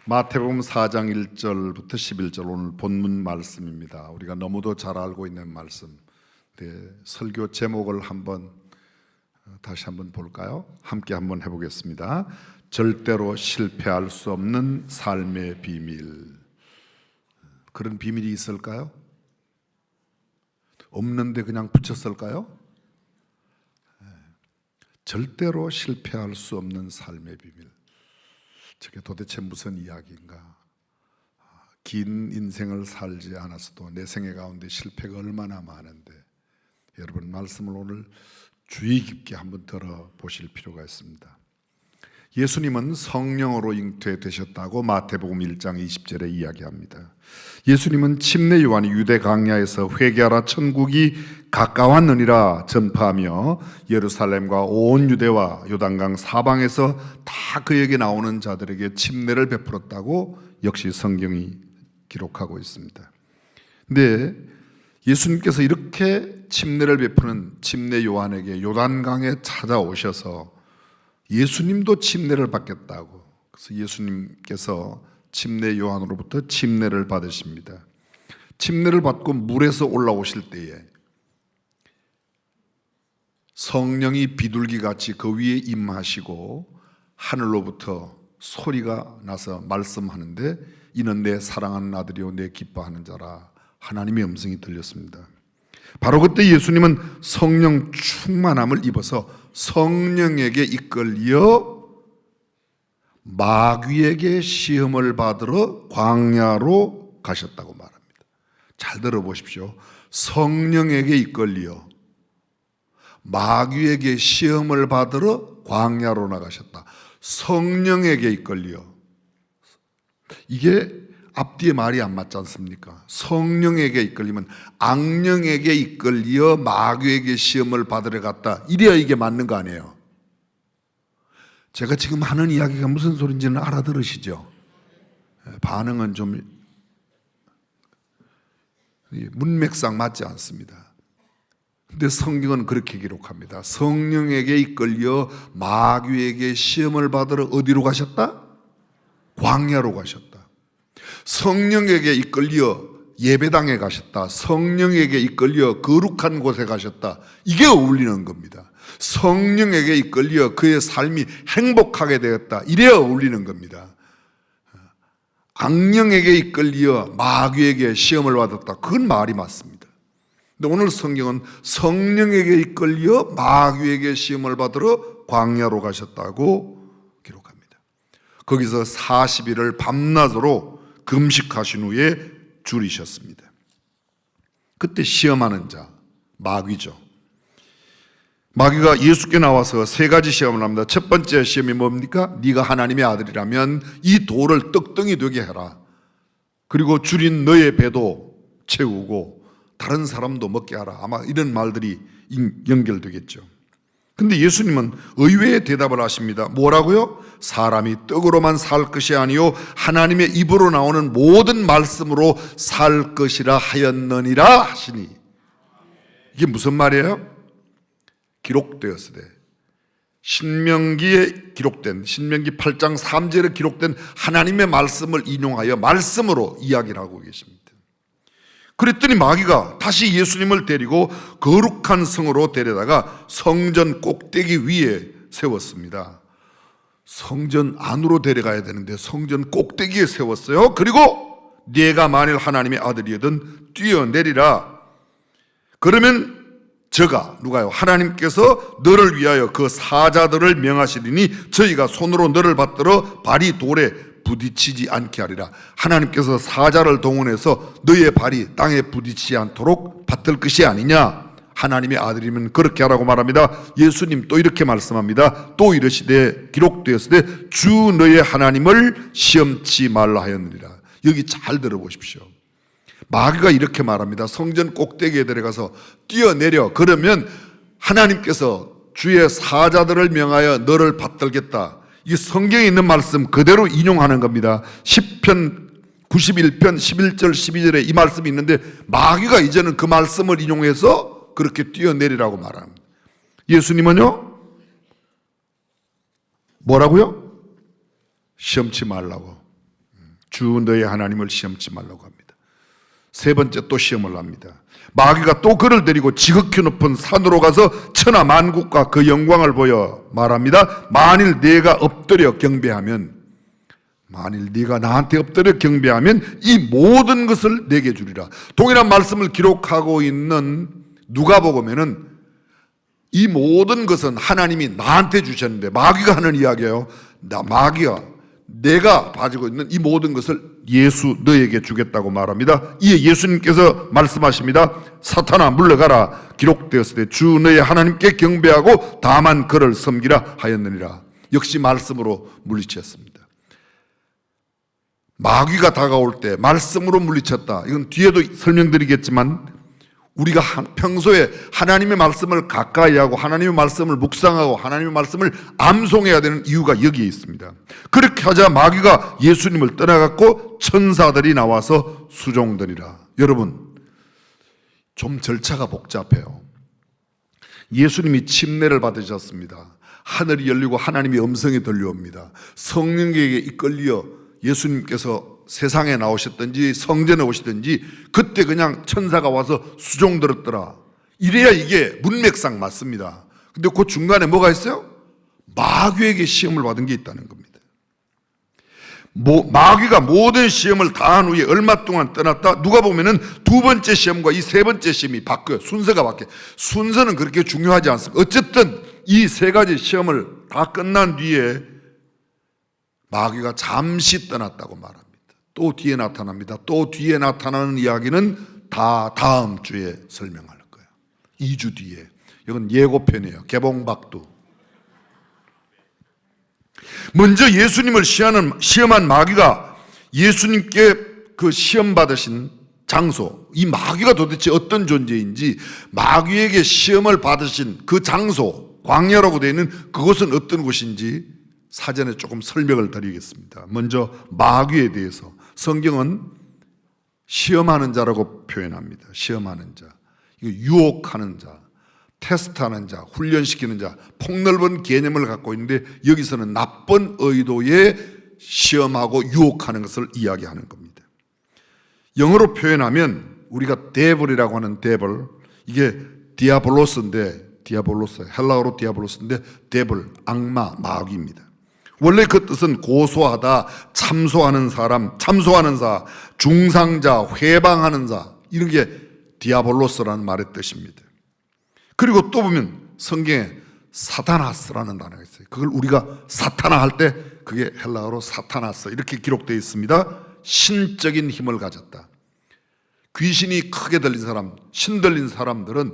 마태복음 4장 1절부터 11절 오늘 본문 말씀입니다. 우리가 너무도 잘 알고 있는 말씀. 설교 제목을 다시 한번 볼까요? 함께 한번 해보겠습니다. 절대로 실패할 수 없는 삶의 비밀. 그런 비밀이 있을까요? 없는데 그냥 붙였을까요? 절대로 실패할 수 없는 삶의 비밀. 저게 도대체 무슨 이야기인가? 긴 인생을 살지 않았어도 내 생애 가운데 실패가 얼마나 많은데, 여러분 말씀을 오늘 주의 깊게 한번 들어보실 필요가 있습니다. 예수님은 성령으로 잉태되셨다고 마태복음 1장 20절에 이야기합니다. 예수님은 침례 요한이 유대 광야에서 회개하라 천국이 가까웠느니라 전파하며 예루살렘과 온 유대와 요단강 사방에서 다 그에게 나오는 자들에게 침례를 베풀었다고 역시 성경이 기록하고 있습니다. 근데 예수님께서 이렇게 침례를 베푸는 침례 요한에게 요단강에 찾아오셔서 예수님도 침례를 받겠다고, 그래서 예수님께서 침례 요한으로부터 침례를 받으십니다. 침례를 받고 물에서 올라오실 때에 성령이 비둘기같이 그 위에 임하시고 하늘로부터 소리가 나서 말씀하는데, 이는 내 사랑하는 아들이요 내 기뻐하는 자라, 하나님의 음성이 들렸습니다. 바로 그때 예수님은 성령 충만함을 입어서 성령에게 이끌려 마귀에게 시험을 받으러 광야로 가셨다고 말합니다. 잘 들어보십시오. 성령에게 이끌려 마귀에게 시험을 받으러 광야로 나가셨다. 성령에게 이끌려. 이게 앞뒤에 말이 안 맞지 않습니까? 성령에게 이끌리면 악령에게 이끌려 마귀에게 시험을 받으러 갔다, 이래야 이게 맞는 거 아니에요? 제가 지금 하는 이야기가 무슨 소린지는 알아들으시죠? 반응은 좀 문맥상 맞지 않습니다. 근데 성경은 그렇게 기록합니다. 성령에게 이끌려 마귀에게 시험을 받으러 어디로 가셨다? 광야로 가셨다. 성령에게 이끌려 예배당에 가셨다. 성령에게 이끌려 거룩한 곳에 가셨다. 이게 어울리는 겁니다. 성령에게 이끌려 그의 삶이 행복하게 되었다. 이래야 어울리는 겁니다. 악령에게 이끌려 마귀에게 시험을 받았다. 그건 말이 맞습니다. 근데 오늘 성경은 성령에게 이끌려 마귀에게 시험을 받으러 광야로 가셨다고 기록합니다. 거기서 40일을 밤낮으로 금식하신 후에 줄이셨습니다. 그때 시험하는 자, 마귀죠. 마귀가 예수께 나와서 세 가지 시험을 합니다. 첫 번째 시험이 뭡니까? 네가 하나님의 아들이라면 이 돌을 떡덩이 되게 해라. 그리고 줄인 너의 배도 채우고 다른 사람도 먹게 하라. 아마 이런 말들이 연결되겠죠. 근데 예수님은 의외의 대답을 하십니다. 뭐라고요? 사람이 떡으로만 살 것이 아니요 하나님의 입으로 나오는 모든 말씀으로 살 것이라 하였느니라 하시니. 이게 무슨 말이에요? 기록되었으되, 신명기에 기록된, 신명기 8장 3절에 기록된 하나님의 말씀을 인용하여 말씀으로 이야기를 하고 계십니다. 그랬더니 마귀가 다시 예수님을 데리고 거룩한 성으로 데려다가 성전 꼭대기 위에 세웠습니다. 성전 안으로 데려가야 되는데 성전 꼭대기에 세웠어요. 그리고 네가 만일 하나님의 아들이거든 뛰어내리라. 그러면 저가, 누가요? 하나님께서 너를 위하여 그 사자들을 명하시리니 저희가 손으로 너를 받들어 발이 돌에 부딪히지 않게 하리라. 하나님께서 사자를 동원해서 너의 발이 땅에 부딪히지 않도록 받들 것이 아니냐. 하나님의 아들이면 그렇게 하라고 말합니다. 예수님 또 이렇게 말씀합니다. 또 이르시되 기록되었으되 주 너의 하나님을 시험치 말라 하였느니라. 여기 잘 들어보십시오. 마귀가 이렇게 말합니다. 성전 꼭대기에 들어가서 뛰어내려. 그러면 하나님께서 주의 사자들을 명하여 너를 받들겠다. 이 성경에 있는 말씀 그대로 인용하는 겁니다. 10편 91편 11절 12절에 이 말씀이 있는데 마귀가 이제는 그 말씀을 인용해서 그렇게 뛰어내리라고 말합니다. 예수님은요? 뭐라고요? 시험치 말라고. 주 너의 하나님을 시험치 말라고 합니다. 세 번째 또 시험을 합니다. 마귀가 또 그를 데리고 지극히 높은 산으로 가서 천하 만국과 그 영광을 보여 말합니다. 만일 네가 엎드려 경배하면, 만일 네가 나한테 엎드려 경배하면 이 모든 것을 내게 주리라. 동일한 말씀을 기록하고 있는 누가복음에는 이 모든 것은 하나님이 나한테 주셨는데, 마귀가 하는 이야기예요. 마귀가 내가 가지고 있는 이 모든 것을 예수 너에게 주겠다고 말합니다. 이에 예수님께서 말씀하십니다. 사탄아 물러가라. 기록되었을 때 주 너의 하나님께 경배하고 다만 그를 섬기라 하였느니라. 역시 말씀으로 물리쳤습니다. 마귀가 다가올 때 말씀으로 물리쳤다. 이건 뒤에도 설명드리겠지만, 우리가 평소에 하나님의 말씀을 가까이 하고 하나님의 말씀을 묵상하고 하나님의 말씀을 암송해야 되는 이유가 여기에 있습니다. 그렇게 하자 마귀가 예수님을 떠나갔고 천사들이 나와서 수종드리라. 여러분, 좀 절차가 복잡해요. 예수님이 침례를 받으셨습니다. 하늘이 열리고 하나님의 음성이 들려옵니다. 성령에게 이끌려 예수님께서 세상에 나오셨든지 성전에 오시든지 그때 그냥 천사가 와서 수종 들었더라. 이래야 이게 문맥상 맞습니다. 근데 그 중간에 뭐가 있어요? 마귀에게 시험을 받은 게 있다는 겁니다. 마귀가 모든 시험을 다 한 후에 얼마 동안 떠났다. 누가 보면은 두 번째 시험과 이 세 번째 시험이 바뀌어요. 순서가 바뀌어요. 순서는 그렇게 중요하지 않습니다. 어쨌든 이 세 가지 시험을 다 끝난 뒤에 마귀가 잠시 떠났다고 말합니다. 또 뒤에 나타납니다. 또 뒤에 나타나는 이야기는 다 다음 주에 설명할 거예요. 2주 뒤에. 이건 예고편이에요. 개봉박두. 먼저 예수님을 시험한 마귀가 예수님께 그 시험 받으신 장소, 이 마귀가 도대체 어떤 존재인지, 마귀에게 시험을 받으신 그 장소, 광야라고 되어 있는 그곳은 어떤 곳인지 사전에 조금 설명을 드리겠습니다. 먼저 마귀에 대해서 성경은 시험하는 자라고 표현합니다. 시험하는 자, 이거 유혹하는 자, 테스트하는 자, 훈련시키는 자, 폭넓은 개념을 갖고 있는데 여기서는 나쁜 의도에 시험하고 유혹하는 것을 이야기하는 겁니다. 영어로 표현하면 우리가 데블이라고 하는 데블, 이게 디아볼로스인데, 디아볼로스, 헬라어로 디아볼로스인데 데블, 악마, 마귀입니다. 원래 그 뜻은 고소하다, 참소하는 사람, 참소하는 자, 중상자, 회방하는 자, 이런 게 디아볼로스라는 말의 뜻입니다. 그리고 또 보면 성경에 사타나스라는 단어가 있어요. 그걸 우리가 사타나 할 때 그게 헬라어로 사타나스 이렇게 기록되어 있습니다. 신적인 힘을 가졌다. 귀신이 크게 들린 사람, 신 들린 사람들은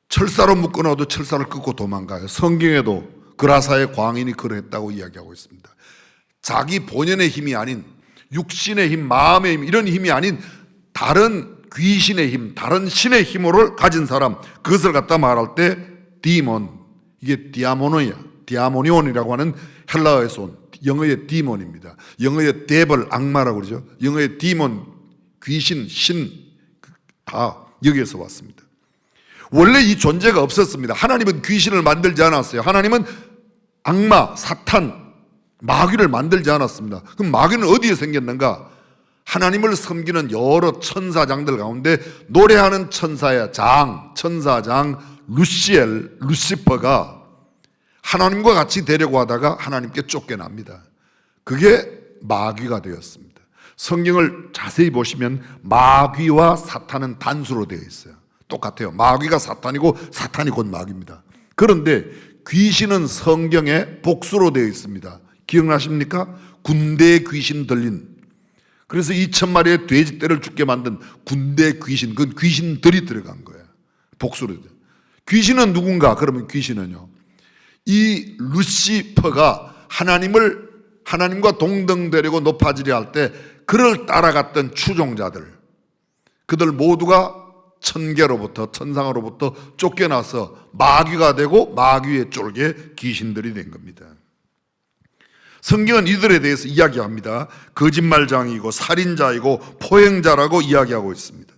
철사로 묶어놔도 철사를 끊고 도망가요. 성경에도 그라사의 광인이 그러했다고 이야기하고 있습니다. 자기 본연의 힘이 아닌 육신의 힘, 마음의 힘, 이런 힘이 아닌 다른 귀신의 힘, 다른 신의 힘을 가진 사람, 그것을 갖다 말할 때 디몬, 이게 디아모니온이라고 하는 헬라어에서 온 영어의 디몬입니다. 영어의 데블, 악마라고 그러죠. 영어의 디몬, 귀신, 신, 다 여기에서 왔습니다. 원래 이 존재가 없었습니다. 하나님은 귀신을 만들지 않았어요. 하나님은 악마, 사탄, 마귀를 만들지 않았습니다. 그럼 마귀는 어디에 생겼는가? 하나님을 섬기는 여러 천사장들 가운데 노래하는 천사의 장, 천사장 루시퍼가 하나님과 같이 되려고 하다가 하나님께 쫓겨납니다. 그게 마귀가 되었습니다. 성경을 자세히 보시면 마귀와 사탄은 단수로 되어 있어요. 똑같아요. 마귀가 사탄이고 사탄이 곧 마귀입니다. 그런데 귀신은 성경에 복수로 되어 있습니다. 기억나십니까? 군대의 귀신 들린, 그래서 2,000마리의 돼지떼를 죽게 만든 군대 귀신, 그건 귀신들이 들어간 거예요. 복수로. 귀신은 누군가? 그러면 귀신은요, 이 루시퍼가 하나님과 동등되려고 높아지려 할 때 그를 따라갔던 추종자들, 그들 모두가 천계로부터, 천상으로부터 쫓겨나서 마귀가 되고 마귀의 쫄게 귀신들이 된 겁니다. 성경은 이들에 대해서 이야기합니다. 거짓말장이고 살인자이고 포행자라고 이야기하고 있습니다.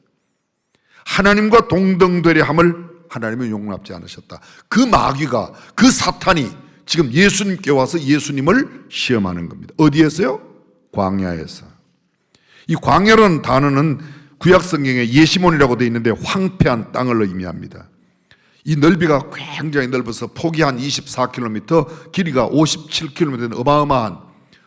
하나님과 동등되려 함을 하나님은 용납지 않으셨다. 그 마귀가, 그 사탄이 지금 예수님께 와서 예수님을 시험하는 겁니다. 어디에서요? 광야에서. 이 광야라는 단어는 구약 성경에 예시몬이라고 되어 있는데 황폐한 땅을 의미합니다. 이 넓이가 굉장히 넓어서 폭이 한 24km, 길이가 57km 되는 어마어마한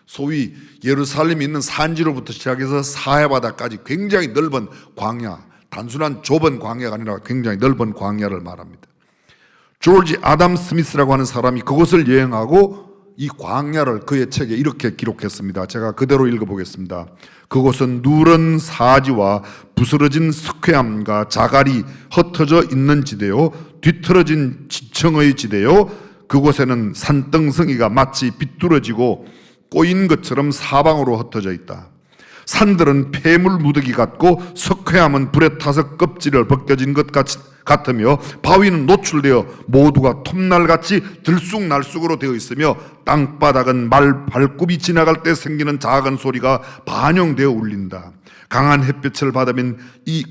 소위 예루살렘이 있는 산지로부터 시작해서 사해바다까지 굉장히 넓은 광야, 단순한 좁은 광야가 아니라 굉장히 넓은 광야를 말합니다. 조지 아담 스미스라고 하는 사람이 그곳을 여행하고 이 광야를 그의 책에 이렇게 기록했습니다. 제가 그대로 읽어보겠습니다. 그곳은 누런 사지와 부스러진 석회암과 자갈이 흩어져 있는 지대요, 뒤틀어진 지층의 지대요, 그곳에는 산등성이가 마치 비뚤어지고 꼬인 것처럼 사방으로 흩어져 있다. 산들은 폐물 무더기 같고 석회암은 불에 타서 껍질을 벗겨진 것 같으며 바위는 노출되어 모두가 톱날같이 들쑥날쑥으로 되어 있으며 땅바닥은 말 발굽이 지나갈 때 생기는 작은 소리가 반영되어 울린다. 강한 햇볕을 받으면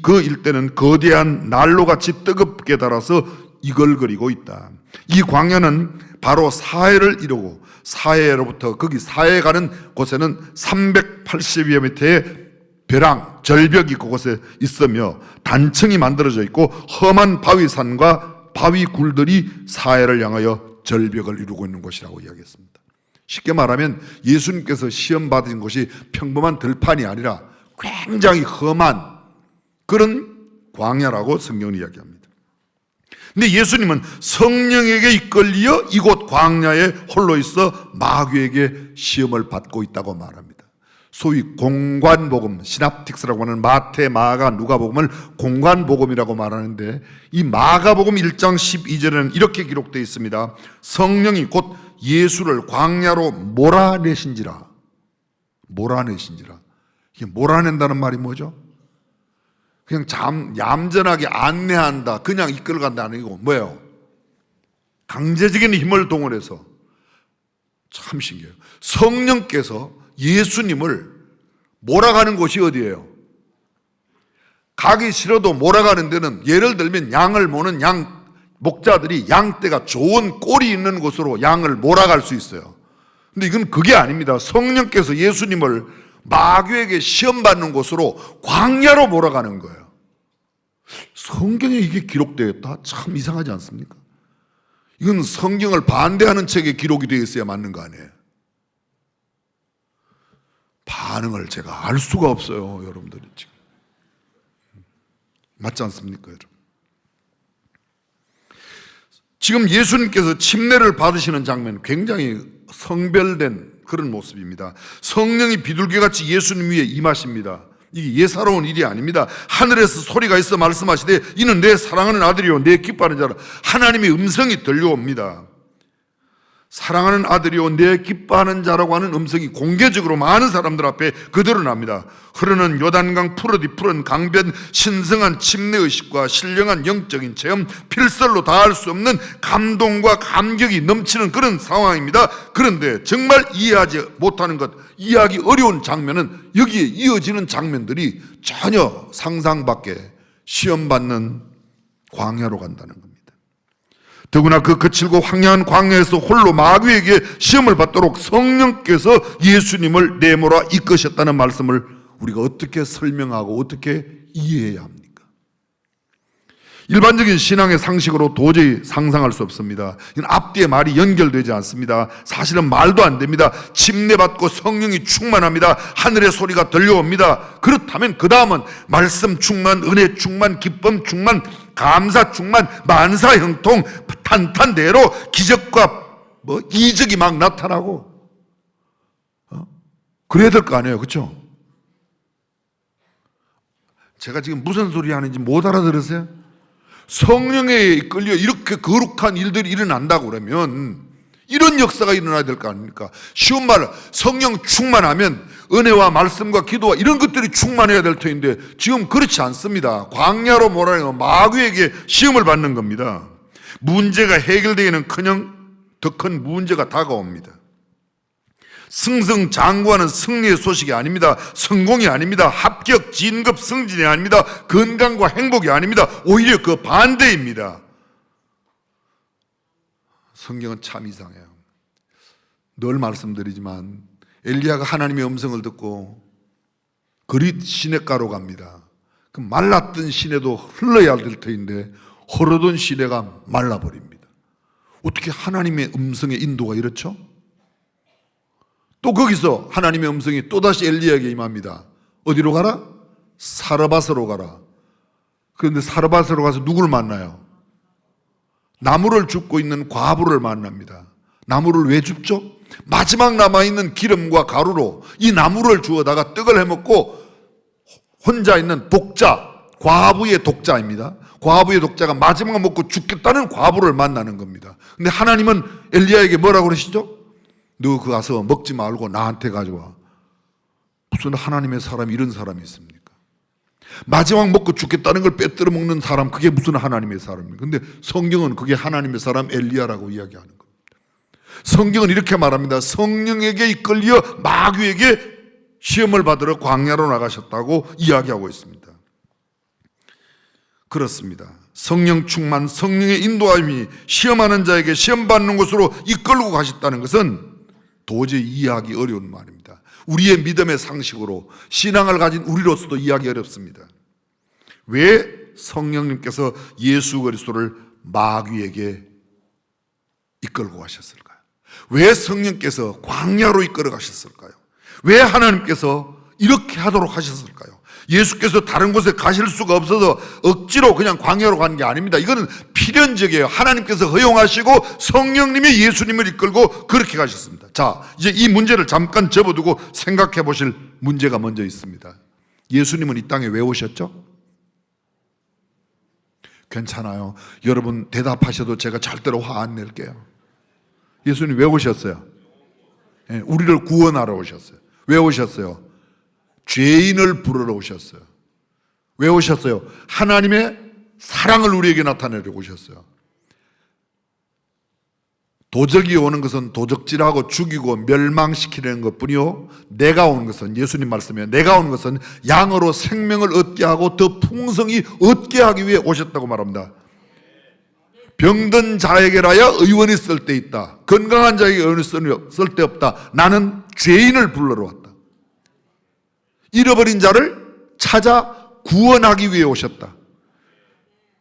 그 일대는 거대한 난로같이 뜨겁게 달아서 이글거리고 있다. 이 광야는 바로 사해를 이루고 사해로부터 거기 사해 가는 곳에는 380여 미터의 벼랑, 절벽이 그곳에 있으며 단층이 만들어져 있고 험한 바위산과 바위굴들이 사해를 향하여 절벽을 이루고 있는 곳이라고 이야기했습니다. 쉽게 말하면 예수님께서 시험 받으신 곳이 평범한 들판이 아니라 굉장히 험한 그런 광야라고 성경은 이야기합니다. 근데 예수님은 성령에게 이끌려 이곳 광야에 홀로 있어 마귀에게 시험을 받고 있다고 말합니다. 소위 공관복음, 시납틱스라고 하는 마태, 마가, 누가복음을 공관복음이라고 말하는데 이 마가복음 1장 12절에는 이렇게 기록되어 있습니다. 성령이 곧 예수를 광야로 몰아내신지라. 몰아내신지라. 이게 몰아낸다는 말이 뭐죠? 그냥 얌전하게 안내한다, 그냥 이끌어간다 아니고 뭐예요? 강제적인 힘을 동원해서. 참 신기해요. 성령께서 예수님을 몰아가는 곳이 어디예요? 가기 싫어도 몰아가는 데는 예를 들면 양을 모는 양 목자들이 양떼가 좋은 꼴이 있는 곳으로 양을 몰아갈 수 있어요. 근데 이건 그게 아닙니다. 성령께서 예수님을 마귀에게 시험받는 곳으로 광야로 몰아가는 거예요. 성경에 이게 기록되어 있다? 참 이상하지 않습니까? 이건 성경을 반대하는 책에 기록이 되어 있어야 맞는 거 아니에요? 반응을 제가 알 수가 없어요, 여러분들이 지금. 맞지 않습니까, 여러분? 지금 예수님께서 침례를 받으시는 장면, 굉장히 성별된 그런 모습입니다. 성령이 비둘기같이 예수님 위에 임하십니다. 이게 예사로운 일이 아닙니다. 하늘에서 소리가 있어 말씀하시되 이는 내 사랑하는 아들이요 내 기뻐하는 자라. 하나님의 음성이 들려옵니다. 사랑하는 아들이요 내 기뻐하는 자라고 하는 음성이 공개적으로 많은 사람들 앞에 그대로 납니다. 흐르는 요단강 푸르디 푸른 강변, 신성한 침례의식과 신령한 영적인 체험, 필설로 다할 수 없는 감동과 감격이 넘치는 그런 상황입니다. 그런데 정말 이해하지 못하는 것, 이해하기 어려운 장면은 여기에 이어지는 장면들이 전혀 상상 밖에 시험받는 광야로 간다는 겁니다. 더구나 그 거칠고 황량한 광야에서 홀로 마귀에게 시험을 받도록 성령께서 예수님을 내몰아 이끄셨다는 말씀을 우리가 어떻게 설명하고 어떻게 이해해야 합니까? 일반적인 신앙의 상식으로 도저히 상상할 수 없습니다. 이건 앞뒤의 말이 연결되지 않습니다. 사실은 말도 안 됩니다. 침례받고 성령이 충만합니다. 하늘의 소리가 들려옵니다. 그렇다면 그 다음은 말씀 충만, 은혜 충만, 기쁨 충만, 감사 충만, 만사 형통, 탄탄대로 기적과 이적이 막 나타나고 그래야 될 거 아니에요, 그렇죠? 제가 지금 무슨 소리 하는지 못 알아들으세요? 성령에 이끌려 이렇게 거룩한 일들이 일어난다고 그러면 이런 역사가 일어나야 될 거 아닙니까? 쉬운 말로 성령 충만하면 은혜와 말씀과 기도와 이런 것들이 충만해야 될 터인데 지금 그렇지 않습니다. 광야로 몰아내고 마귀에게 시험을 받는 겁니다. 문제가 해결되기는커녕 더 큰 문제가 다가옵니다. 승승장구하는 승리의 소식이 아닙니다. 성공이 아닙니다. 합격, 진급, 승진이 아닙니다. 건강과 행복이 아닙니다. 오히려 그 반대입니다. 성경은 참 이상해요. 늘 말씀드리지만 엘리야가 하나님의 음성을 듣고 그릿 시냇가로 갑니다. 그 말랐던 시내도 흘러야 될 터인데 흐르던 시내가 말라버립니다. 어떻게 하나님의 음성의 인도가 이렇죠? 또 거기서 하나님의 음성이 또다시 엘리야에게 임합니다. 어디로 가라? 사르밧으로 가라. 그런데 사르밧으로 가서 누구를 만나요? 나무를 줍고 있는 과부를 만납니다. 나무를 왜 줍죠? 마지막 남아있는 기름과 가루로 이 나무를 주워다가 떡을 해먹고 혼자 있는 독자, 과부의 독자입니다. 과부의 독자가 마지막 먹고 죽겠다는 과부를 만나는 겁니다. 근데 하나님은 엘리야에게 뭐라고 그러시죠? 너 그 가서 먹지 말고 나한테 가져와. 무슨 하나님의 사람이 이런 사람이 있습니까? 마지막 먹고 죽겠다는 걸 빼뜨려 먹는 사람, 그게 무슨 하나님의 사람입니까? 근데 성경은 그게 하나님의 사람 엘리야라고 이야기하는 겁니다. 성경은 이렇게 말합니다. 성령에게 이끌려 마귀에게 시험을 받으러 광야로 나가셨다고 이야기하고 있습니다. 그렇습니다. 성령 충만, 성령의 인도함이 시험하는 자에게 시험받는 곳으로 이끌고 가셨다는 것은 도저히 이해하기 어려운 말입니다. 우리의 믿음의 상식으로 신앙을 가진 우리로서도 이해하기 어렵습니다. 왜 성령님께서 예수 그리스도를 마귀에게 이끌고 가셨을까요? 왜 성령께서 광야로 이끌어 가셨을까요? 왜 하나님께서 이렇게 하도록 하셨을까요? 예수께서 다른 곳에 가실 수가 없어서 억지로 그냥 광야로 가는 게 아닙니다. 이거는 필연적이에요. 하나님께서 허용하시고 성령님이 예수님을 이끌고 그렇게 가셨습니다. 자, 이제 이 문제를 잠깐 접어두고 생각해 보실 문제가 먼저 있습니다. 예수님은 이 땅에 왜 오셨죠? 괜찮아요. 여러분 대답하셔도 제가 절대로 화 안 낼게요. 예수님 왜 오셨어요? 우리를 구원하러 오셨어요. 왜 오셨어요? 죄인을 부르러 오셨어요. 왜 오셨어요? 하나님의 사랑을 우리에게 나타내려고 오셨어요. 도적이 오는 것은 도적질하고 죽이고 멸망시키려는 것뿐이요, 내가 오는 것은, 예수님 말씀이에요, 내가 오는 것은 양으로 생명을 얻게 하고 더 풍성히 얻게 하기 위해 오셨다고 말합니다. 병든 자에게라야 의원이 쓸 데 있다. 건강한 자에게 의원이 쓸 데 없다. 나는 죄인을 불러러 왔다. 잃어버린 자를 찾아 구원하기 위해 오셨다.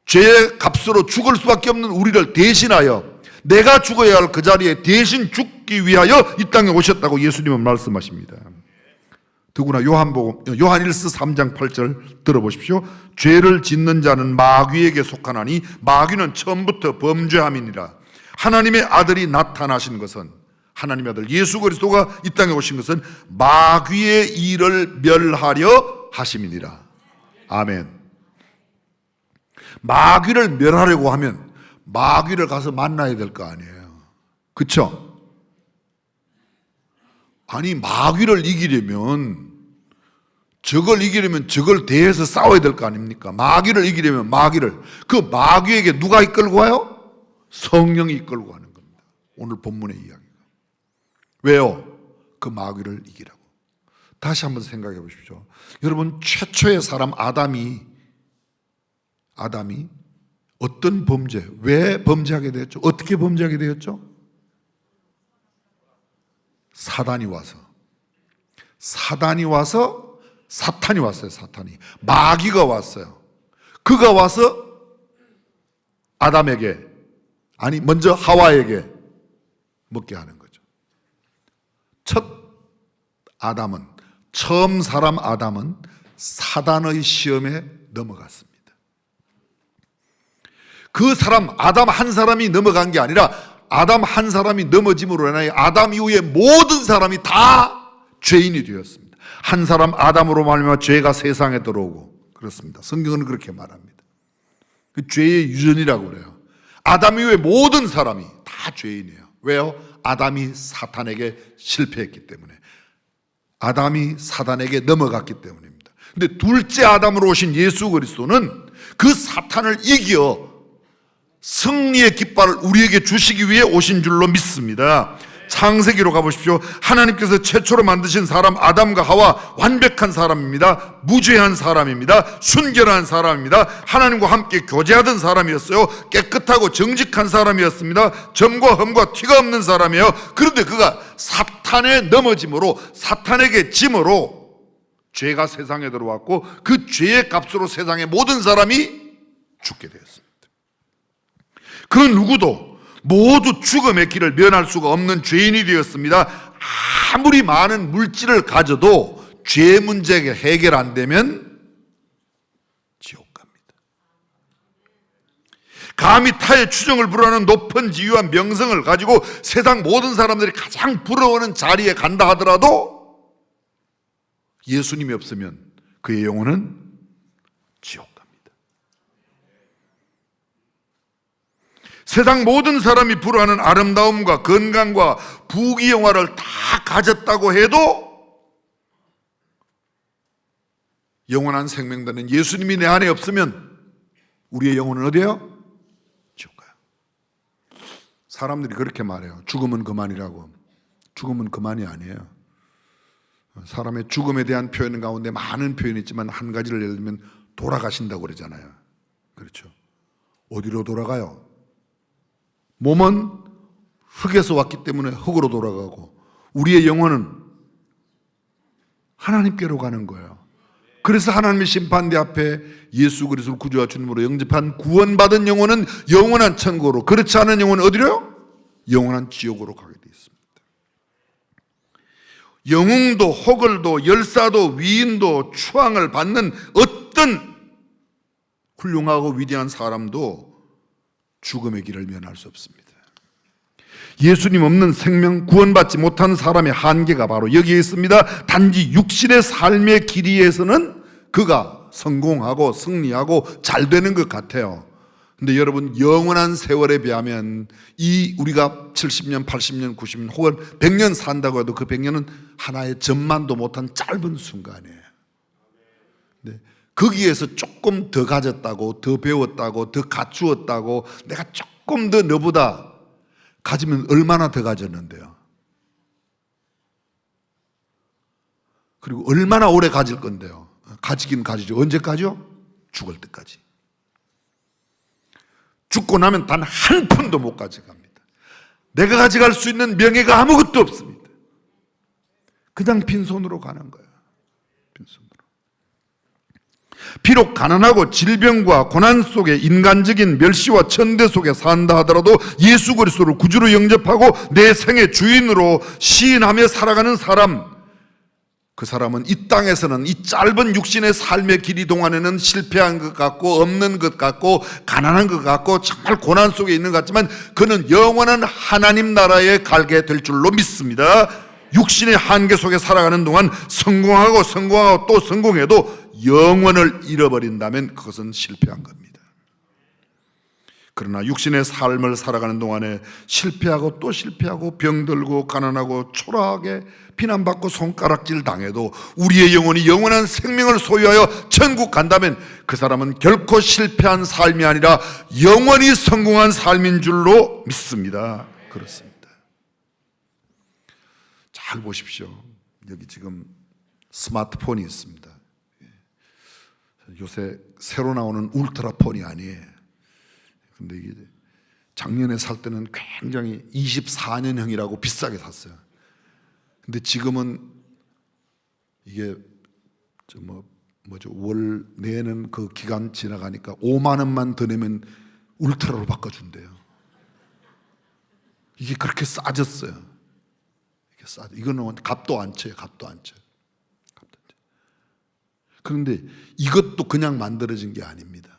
죄의 값으로 죽을 수밖에 없는 우리를 대신하여 내가 죽어야 할 그 자리에 대신 죽기 위하여 이 땅에 오셨다고 예수님은 말씀하십니다. 더구나 요한복음 요한 1서 3장 8절 들어보십시오. 죄를 짓는 자는 마귀에게 속하나니 마귀는 처음부터 범죄함이니라. 하나님의 아들이 나타나신 것은, 하나님의 아들 예수 그리스도가 이 땅에 오신 것은 마귀의 일을 멸하려 하심이니라. 아멘. 마귀를 멸하려고 하면 마귀를 가서 만나야 될 거 아니에요. 그렇죠? 아니, 마귀를 이기려면, 적을 이기려면 적을 대해서 싸워야 될 거 아닙니까? 마귀를 이기려면 마귀를, 그 마귀에게 누가 이끌고 와요? 성령이 이끌고 가는 겁니다. 오늘 본문의 이야기. 왜요? 그 마귀를 이기라고. 다시 한번 생각해 보십시오. 여러분, 최초의 사람 아담이 어떤 범죄, 왜 범죄하게 되었죠? 어떻게 범죄하게 되었죠? 사단이 와서, 사탄이 왔어요. 사탄이, 마귀가 왔어요. 그가 와서 아담에게, 아니 먼저 하와에게 먹게 하는 거죠. 첫 아담은, 처음 사람 아담은 사단의 시험에 넘어갔습니다. 그 사람 아담 한 사람이 넘어간 게 아니라 아담 한 사람이 넘어짐으로 인하여 아담 이후에 모든 사람이 다 죄인이 되었습니다. 한 사람 아담으로 말미암아 죄가 세상에 들어오고, 그렇습니다. 성경은 그렇게 말합니다. 그 죄의 유전이라고 그래요. 아담 이후에 모든 사람이 다 죄인이에요. 왜요? 아담이 사탄에게 실패했기 때문에, 아담이 사단에게 넘어갔기 때문입니다. 근데 둘째 아담으로 오신 예수 그리스도는 그 사탄을 이겨 승리의 깃발을 우리에게 주시기 위해 오신 줄로 믿습니다. 창세기로 가보십시오. 하나님께서 최초로 만드신 사람 아담과 하와 완벽한 사람입니다. 무죄한 사람입니다. 순결한 사람입니다. 하나님과 함께 교제하던 사람이었어요. 깨끗하고 정직한 사람이었습니다. 점과 흠과 티가 없는 사람이에요. 그런데 그가 사탄에 넘어짐으로, 사탄에게 짐으로 죄가 세상에 들어왔고 그 죄의 값으로 세상의 모든 사람이 죽게 되었습니다. 그 누구도 모두 죽음의 길을 면할 수가 없는 죄인이 되었습니다. 아무리 많은 물질을 가져도 죄 문제가 해결 안 되면 지옥 갑니다. 감히 타의 추정을 불허하는 높은 지위와 명성을 가지고 세상 모든 사람들이 가장 부러워하는 자리에 간다 하더라도 예수님이 없으면 그의 영혼은 지옥 갑니다. 세상 모든 사람이 부러워하는 아름다움과 건강과 부귀영화를 다 가졌다고 해도 영원한 생명되는 예수님이 내 안에 없으면 우리의 영혼은 어디예요? 지옥 가요. 사람들이 그렇게 말해요. 죽음은 그만이라고. 죽음은 그만이 아니에요. 사람의 죽음에 대한 표현 가운데 많은 표현이 있지만 한 가지를 예를 들면 돌아가신다고 그러잖아요. 그렇죠. 어디로 돌아가요? 몸은 흙에서 왔기 때문에 흙으로 돌아가고 우리의 영혼은 하나님께로 가는 거예요. 그래서 하나님의 심판대 앞에 예수 그리스도를 구주와 주님으로 영접한 구원받은 영혼은 영원한 천국으로, 그렇지 않은 영혼은 어디로요? 영원한 지옥으로 가게 되어 있습니다. 영웅도 호걸도 열사도 위인도 추앙을 받는 어떤 훌륭하고 위대한 사람도 죽음의 길을 면할 수 없습니다. 예수님 없는 생명, 구원받지 못한 사람의 한계가 바로 여기에 있습니다. 단지 육신의 삶의 길이에서는 그가 성공하고 승리하고 잘 되는 것 같아요. 근데 여러분, 영원한 세월에 비하면 이 우리가 70년, 80년, 90년 혹은 100년 산다고 해도 그 100년은 하나의 점만도 못한 짧은 순간이에요. 네. 거기에서 조금 더 가졌다고, 더 배웠다고, 더 갖추었다고, 내가 조금 더 너보다 가지면 얼마나 더 가졌는데요. 그리고 얼마나 오래 가질 건데요. 가지긴 가지죠. 언제까지요? 죽을 때까지. 죽고 나면 단 한 푼도 못 가져갑니다. 내가 가져갈 수 있는 명예가 아무것도 없습니다. 그냥 빈손으로 가는 거예요. 빈손으로. 비록 가난하고 질병과 고난 속에 인간적인 멸시와 천대 속에 산다 하더라도 예수 그리스도를 구주로 영접하고 내 생의 주인으로 시인하며 살아가는 사람, 그 사람은 이 땅에서는 이 짧은 육신의 삶의 길이 동안에는 실패한 것 같고 없는 것 같고 가난한 것 같고 정말 고난 속에 있는 것 같지만 그는 영원한 하나님 나라에 가게 될 줄로 믿습니다. 육신의 한계 속에 살아가는 동안 성공하고 또 성공해도 영원을 잃어버린다면 그것은 실패한 겁니다. 그러나 육신의 삶을 살아가는 동안에 실패하고 또 실패하고 병들고 가난하고 초라하게 비난받고 손가락질 당해도 우리의 영혼이 영원한 생명을 소유하여 천국 간다면 그 사람은 결코 실패한 삶이 아니라 영원히 성공한 삶인 줄로 믿습니다. 그렇습니다. 잘 보십시오. 여기 지금 스마트폰이 있습니다. 요새 새로 나오는 울트라폰이 아니에요. 근데 이게 작년에 살 때는 굉장히 24년형이라고 비싸게 샀어요. 근데 지금은 이게 월 내는 그 기간 지나가니까 5만 원만 더 내면 울트라로 바꿔준대요. 이게 그렇게 싸졌어요. 이게 이거는 값도 안 쳐요. 값도 안 쳐요. 그런데 이것도 그냥 만들어진 게 아닙니다.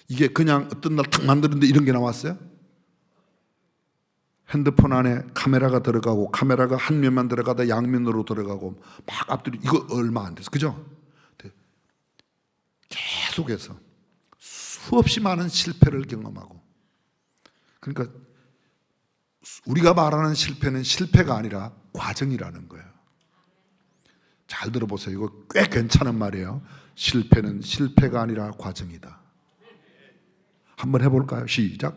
이게 그냥 어떤 날 탁 만드는데 이런 게 나왔어요? 핸드폰 안에 카메라가 들어가고 카메라가 한 면만 들어가다 양면으로 들어가고 막 앞뒤로 이거 얼마 안 돼서 그죠? 계속해서 수없이 많은 실패를 경험하고 그러니까 우리가 말하는 실패는 실패가 아니라 과정이라는 거예요. 잘 들어보세요. 이거 꽤 괜찮은 말이에요. 실패는 실패가 아니라 과정이다. 한번 해볼까요? 시작.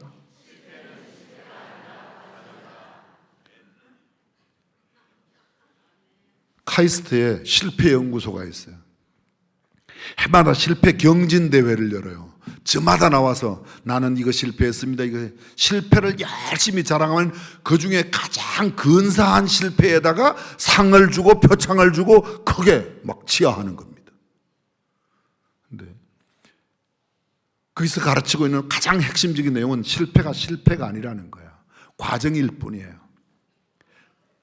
카이스트에 실패 연구소가 있어요. 해마다 실패 경진 대회를 열어요. 저마다 나와서 나는 이거 실패했습니다. 이거 실패를 열심히 자랑하면 그 중에 가장 근사한 실패에다가 상을 주고 표창을 주고 크게 막 치하하는 겁니다. 근데 거기서 가르치고 있는 가장 핵심적인 내용은 실패가 아니라는 거야. 과정일 뿐이에요.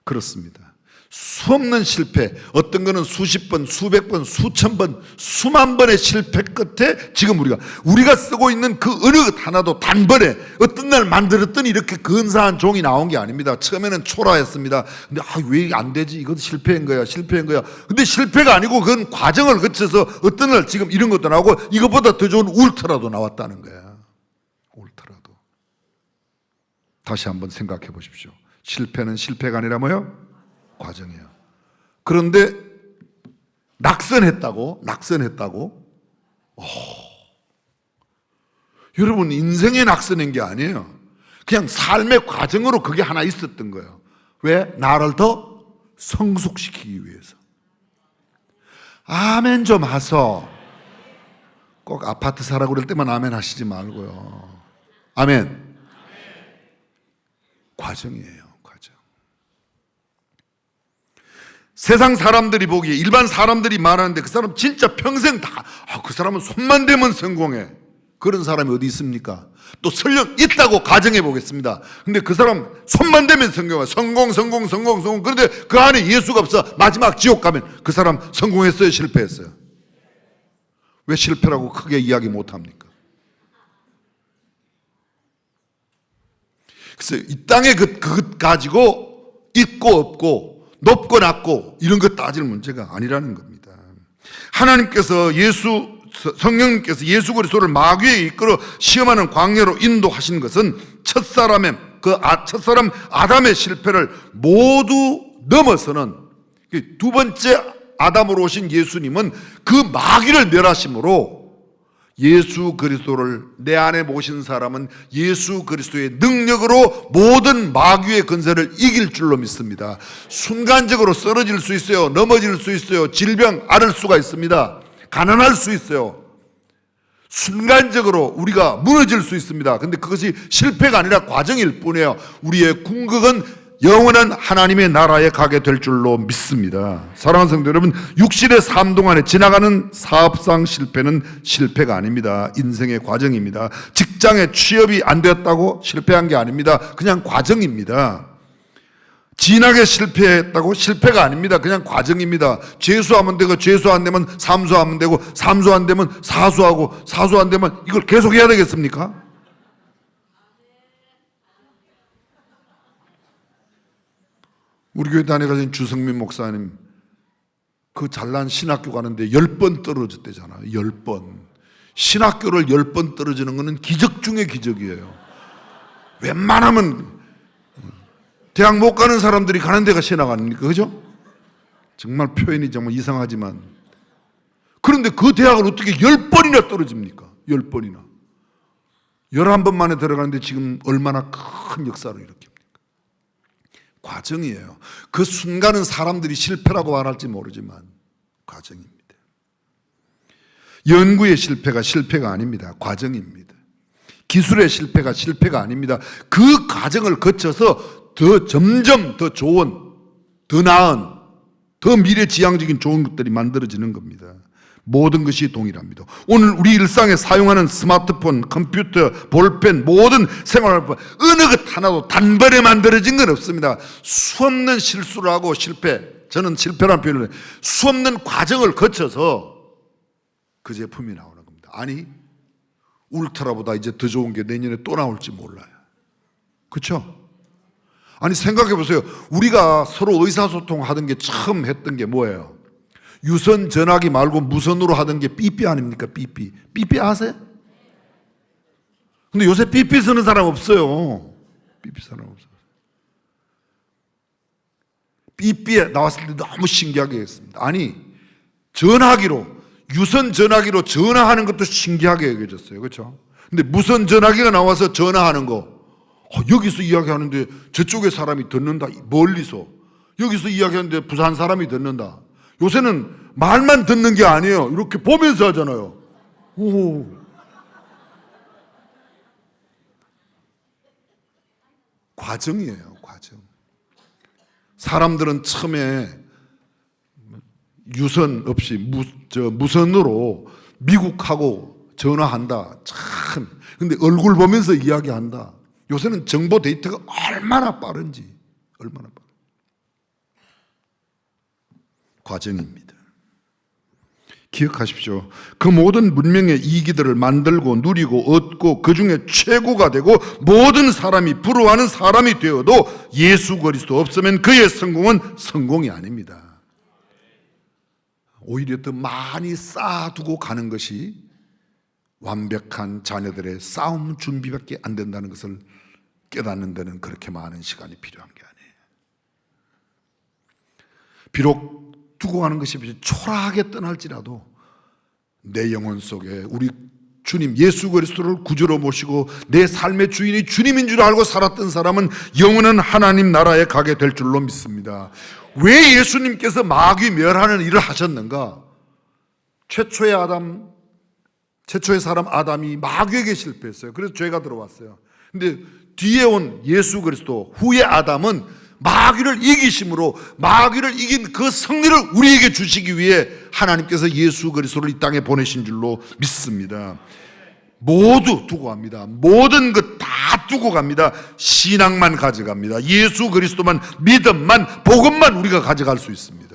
그렇습니다. 수없는 실패, 어떤 거는 수십 번, 수백 번, 수천 번, 수만 번의 실패 끝에 지금 우리가 쓰고 있는 그 어느 것 하나도 단번에 어떤 날 만들었더니 이렇게 근사한 종이 나온 게 아닙니다. 처음에는 초라했습니다. 근데 왜 안 되지? 이것도 실패인 거야. 근데 실패가 아니고 그건 과정을 거쳐서 어떤 날 지금 이런 것도 나오고 이것보다 더 좋은 울트라도 나왔다는 거야. 울트라도. 다시 한번 생각해 보십시오. 실패는 실패가 아니라 뭐요? 과정이에요. 그런데 낙선했다고? 여러분, 인생에 낙선한 게 아니에요. 그냥 삶의 과정으로 그게 하나 있었던 거예요. 왜? 나를 더 성숙시키기 위해서. 아멘 좀 하소. 꼭 아파트 사라고 그럴 때만 아멘 하시지 말고요. 아멘. 과정이에요. 세상 사람들이 보기에 일반 사람들이 말하는데 그 사람 진짜 평생 그 사람은 손만 대면 성공해. 그런 사람이 어디 있습니까? 또 설령 있다고 가정해 보겠습니다. 근데 그 사람 손만 대면 성공해. 성공. 그런데 그 안에 예수가 없어. 마지막 지옥 가면 그 사람 성공했어요? 실패했어요? 왜 실패라고 크게 이야기 못 합니까? 그래서 이 땅에 그것 가지고 있고 없고 높고 낮고 이런 거 따질 문제가 아니라는 겁니다. 하나님께서 성령님께서 예수 그리스도를 마귀에 이끌어 시험하는 광야로 인도하신 것은 첫사람 아담의 실패를 모두 넘어서는 두 번째 아담으로 오신 예수님은 그 마귀를 멸하심으로 예수 그리스도를 내 안에 모신 사람은 예수 그리스도의 능력으로 모든 마귀의 근세를 이길 줄로 믿습니다. 순간적으로 쓰러질 수 있어요. 넘어질 수 있어요. 질병 앓을 수가 있습니다. 가난할 수 있어요. 순간적으로 우리가 무너질 수 있습니다. 근데 그것이 실패가 아니라 과정일 뿐이에요. 우리의 궁극은 영원한 하나님의 나라에 가게 될 줄로 믿습니다. 사랑하는 성도 여러분, 육신의 삶 동안에 지나가는 사업상 실패는 실패가 아닙니다. 인생의 과정입니다. 직장에 취업이 안 되었다고 실패한 게 아닙니다. 그냥 과정입니다. 진학에 실패했다고 실패가 아닙니다. 그냥 과정입니다. 재수하면 되고 재수 안 되면 삼수하면 되고 삼수 안 되면 사수하고 사수 안 되면 이걸 계속 해야 되겠습니까? 우리 교회 다녀가신 주성민 목사님 그 잘난 신학교 가는데 10번 떨어졌대잖아요. 10번. 신학교를 10번 떨어지는 것은 기적 중의 기적이에요. 웬만하면 대학 못 가는 사람들이 가는 데가 신학 아닙니까? 그죠? 정말 표현이 정말 이상하지만 그런데 그 대학을 어떻게 10번이나 떨어집니까? 10번이나. 11번 만에 들어가는데 지금 얼마나 큰 역사를 일으킵니까? 과정이에요. 그 순간은 사람들이 실패라고 말할지 모르지만 과정입니다. 연구의 실패가 아닙니다. 과정입니다. 기술의 실패가 아닙니다. 그 과정을 거쳐서 점점 더 좋은, 더 나은, 더 미래지향적인 좋은 것들이 만들어지는 겁니다. 모든 것이 동일합니다. 오늘 우리 일상에 사용하는 스마트폰, 컴퓨터, 볼펜, 모든 생활품 어느 것 하나도 단번에 만들어진 건 없습니다. 수없는 실수를 하고 저는 실패라는 표현을 해요. 수없는 과정을 거쳐서 그 제품이 나오는 겁니다. 아니 울트라보다 이제 더 좋은 게 내년에 또 나올지 몰라요. 그렇죠? 아니 생각해 보세요. 우리가 서로 의사소통 하던 게 처음 했던 게 뭐예요? 유선 전화기 말고 무선으로 하던 게 삐삐 아닙니까? 삐삐 아세요? 근데 요새 삐삐 쓰는 사람 없어요. 삐삐 사람 없어요. 삐삐에 나왔을 때 너무 신기하게 했습니다. 아니 유선 전화기로 전화하는 것도 신기하게 여겨졌어요. 그렇죠? 근데 무선 전화기가 나와서 전화하는 거 여기서 이야기하는데 저쪽에 사람이 듣는다. 멀리서 여기서 이야기하는데 부산 사람이 듣는다. 요새는 말만 듣는 게 아니에요. 이렇게 보면서 하잖아요. 오. 과정이에요, 과정. 사람들은 처음에 유선 없이 무선으로 미국하고 전화한다. 참. 근데 얼굴 보면서 이야기한다. 요새는 정보 데이터가 얼마나 빠른지, 얼마나 빠른지. 과정입니다. 기억하십시오. 그 모든 문명의 이기들을 만들고 누리고 얻고 그 중에 최고가 되고 모든 사람이 부러워하는 사람이 되어도 예수 그리스도 없으면 그의 성공은 성공이 아닙니다. 오히려 더 많이 쌓아두고 가는 것이 완벽한 자녀들의 싸움 준비밖에 안 된다는 것을 깨닫는 데는 그렇게 많은 시간이 필요한 게 아니에요. 비록 두고 가는 것이 초라하게 떠날지라도 내 영혼 속에 우리 주님 예수 그리스도를 구주로 모시고 내 삶의 주인이 주님인 줄 알고 살았던 사람은 영원한 하나님 나라에 가게 될 줄로 믿습니다. 왜 예수님께서 마귀 멸하는 일을 하셨는가? 최초의 사람 아담이 마귀에게 실패했어요. 그래서 죄가 들어왔어요. 근데 뒤에 온 예수 그리스도 후의 아담은 마귀를 이기심으로 마귀를 이긴 그 승리를 우리에게 주시기 위해 하나님께서 예수 그리스도를 이 땅에 보내신 줄로 믿습니다. 모두 두고 갑니다. 모든 것 다 두고 갑니다. 신앙만 가져갑니다. 예수 그리스도만, 믿음만, 복음만 우리가 가져갈 수 있습니다.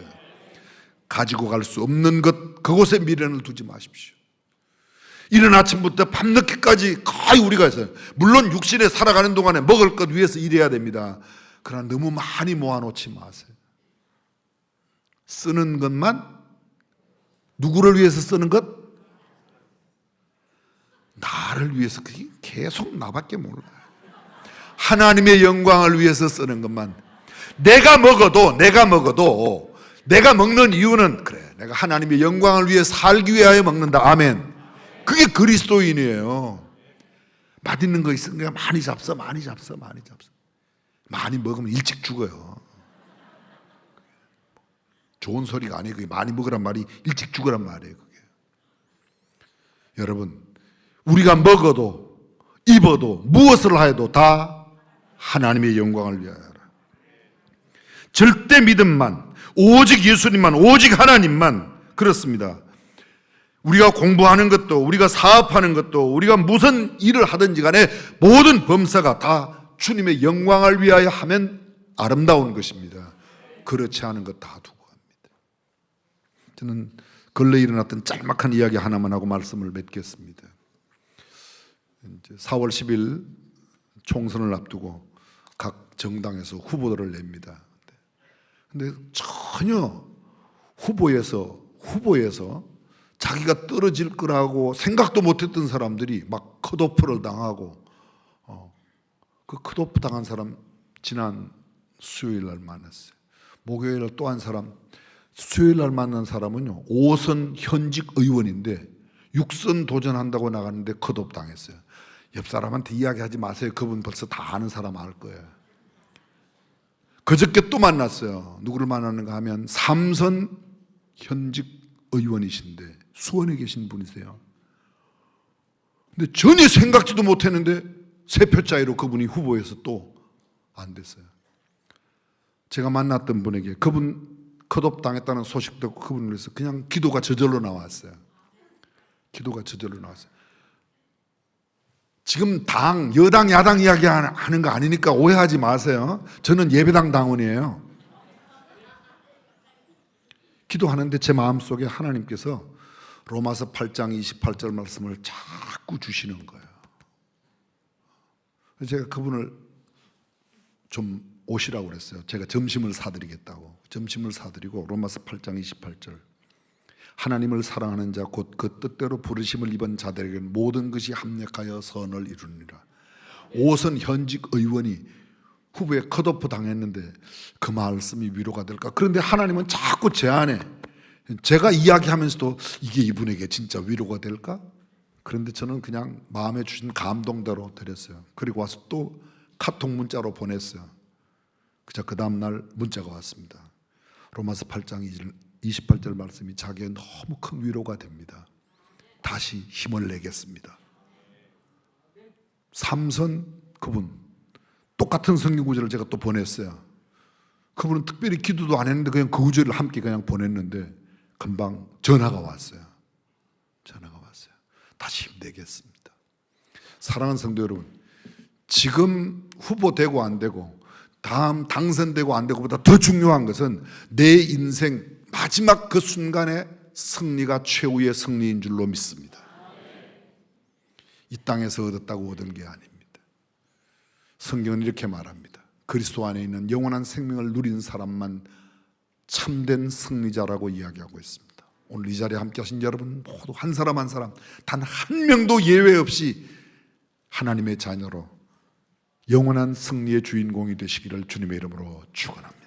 가지고 갈 수 없는 것, 그곳에 미련을 두지 마십시오. 이른 아침부터 밤늦게까지 거의 우리가 했어요. 물론 육신에 살아가는 동안에 먹을 것 위해서 일해야 됩니다. 그러나 너무 많이 모아놓지 마세요. 쓰는 것만, 누구를 위해서 쓰는 것? 나를 위해서. 계속 나밖에 몰라요. 하나님의 영광을 위해서 쓰는 것만. 내가 먹어도 내가 먹는 이유는 그래, 내가 하나님의 영광을 위해 살기 위하여 먹는다. 아멘. 그게 그리스도인이에요. 맛있는 거 있으니까 많이 잡숴. 많이 먹으면 일찍 죽어요. 좋은 소리가 아니에요. 그게 많이 먹으란 말이 일찍 죽으란 말이에요. 그게. 여러분, 우리가 먹어도 입어도 무엇을 하여도 다 하나님의 영광을 위하여 하라. 절대 믿음만, 오직 예수님만, 오직 하나님만. 그렇습니다. 우리가 공부하는 것도, 우리가 사업하는 것도, 우리가 무슨 일을 하든지 간에 모든 범사가 다 주님의 영광을 위하여 하면 아름다운 것입니다. 그렇지 않은 것 다 두고 갑니다. 저는 근래에 일어났던 짤막한 이야기 하나만 하고 말씀을 맺겠습니다. 4월 10일 총선을 앞두고 각 정당에서 후보들을 냅니다. 근데 전혀 후보에서 자기가 떨어질 거라고 생각도 못했던 사람들이 막 컷오프를 당하고, 그 컷오프 당한 사람 지난 수요일 날 만났어요. 목요일 날 또 한 사람, 수요일 날 만난 사람은요 5선 현직 의원인데 6선 도전한다고 나갔는데 컷오프 당했어요. 옆 사람한테 이야기하지 마세요. 그분 벌써 다 아는 사람 알 거예요. 그저께 또 만났어요. 누구를 만나는가 하면 3선 현직 의원이신데 수원에 계신 분이세요. 근데 전혀 생각지도 못했는데 3표 차이로 그분이 후보에서 또 안 됐어요. 제가 만났던 분에게 그분 컷오프 당했다는 소식 듣고 그분을 위해서 그냥 기도가 저절로 나왔어요. 기도가 저절로 나왔어요. 지금 여당, 야당 이야기하는 거 아니니까 오해하지 마세요. 저는 예배당 당원이에요. 기도하는데 제 마음속에 하나님께서 로마서 8장 28절 말씀을 자꾸 주시는 거예요. 제가 그분을 좀 오시라고 그랬어요. 제가 점심을 사드리겠다고. 점심을 사드리고 로마서 8장 28절, 하나님을 사랑하는 자 곧 그 뜻대로 부르심을 입은 자들에게는 모든 것이 합력하여 선을 이루느니라. 5선 현직 의원이 후보에 컷오프 당했는데 그 말씀이 위로가 될까? 그런데 하나님은 자꾸 제 안에, 제가 이야기하면서도 이게 이분에게 진짜 위로가 될까? 그런데 저는 그냥 마음에 주신 감동대로 드렸어요. 그리고 와서 또 카톡 문자로 보냈어요. 그 다음 날 문자가 왔습니다. 로마서 8장 28절 말씀이 자기의 너무 큰 위로가 됩니다. 다시 힘을 내겠습니다. 3선 그분 똑같은 성경 구절을 제가 또 보냈어요. 그분은 특별히 기도도 안 했는데 그냥 그 구절을 함께 그냥 보냈는데 금방 전화가 왔어요. 다시 힘내겠습니다. 사랑하는 성도 여러분, 지금 후보 되고 안 되고 다음 당선되고 안 되고보다 더 중요한 것은 내 인생 마지막 그 순간에 승리가 최후의 승리인 줄로 믿습니다. 이 땅에서 얻었다고 얻은 게 아닙니다. 성경은 이렇게 말합니다. 그리스도 안에 있는 영원한 생명을 누린 사람만 참된 승리자라고 이야기하고 있습니다. 오늘 이 자리에 함께 하신 여러분 모두 한 사람 한 사람 단 한 명도 예외 없이 하나님의 자녀로 영원한 승리의 주인공이 되시기를 주님의 이름으로 축원합니다.